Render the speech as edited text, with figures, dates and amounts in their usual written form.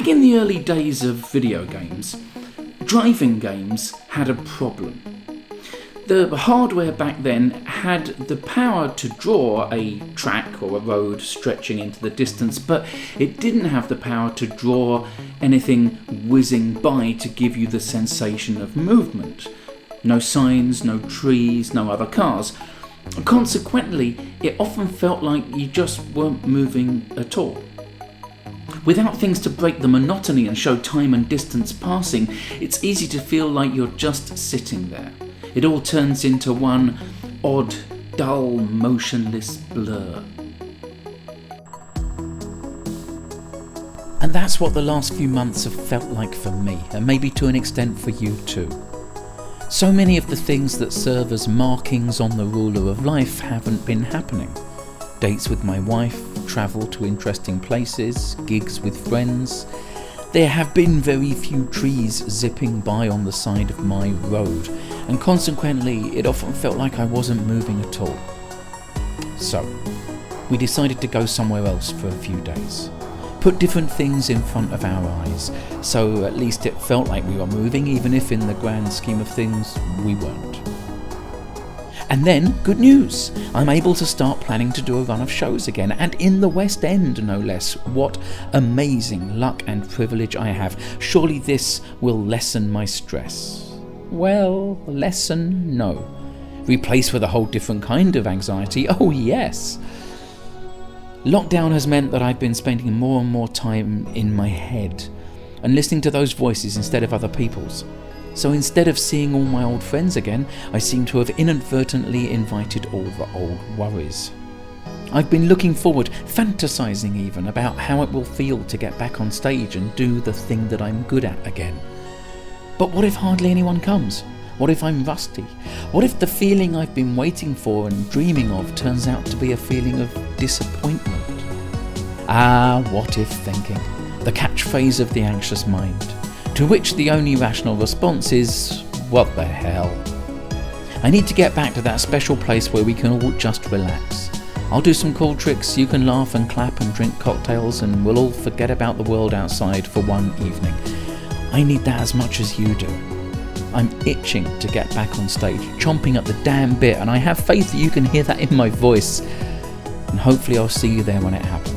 Back in the early days of video games, driving games had a problem. The hardware back then had the power to draw a track or a road stretching into the distance, but it didn't have the power to draw anything whizzing by to give you the sensation of movement. No signs, no trees, no other cars. Consequently, it often felt like you just weren't moving at all. Without things to break the monotony and show time and distance passing, it's easy to feel like you're just sitting there. It all turns into one odd, dull, motionless blur. And that's what the last few months have felt like for me, and maybe to an extent for you too. So many of the things that serve as markings on the ruler of life haven't been happening. Dates with my wife, travel to interesting places, gigs with friends. There have been very few trees zipping by on the side of my road, and consequently it often felt like I wasn't moving at all. So, we decided to go somewhere else for a few days. Put different things in front of our eyes, so at least it felt like we were moving, even if in the grand scheme of things we weren't. And then, good news! I'm able to start planning to do a run of shows again, and in the West End, no less. What amazing luck and privilege I have. Surely this will lessen my stress. Well, lessen, no. Replace with a whole different kind of anxiety, oh yes. Lockdown has meant that I've been spending more and more time in my head, and listening to those voices instead of other people's. So instead of seeing all my old friends again, I seem to have inadvertently invited all the old worries. I've been looking forward, fantasizing even, about how it will feel to get back on stage and do the thing that I'm good at again. But what if hardly anyone comes? What if I'm rusty? What if the feeling I've been waiting for and dreaming of turns out to be a feeling of disappointment? Ah, what if thinking, the catchphrase of the anxious mind. To which the only rational response is, what the hell? I need to get back to that special place where we can all just relax. I'll do some cool tricks, you can laugh and clap and drink cocktails, and we'll all forget about the world outside for one evening. I need that as much as you do. I'm itching to get back on stage, chomping at the damn bit, and I have faith that you can hear that in my voice. And hopefully I'll see you there when it happens.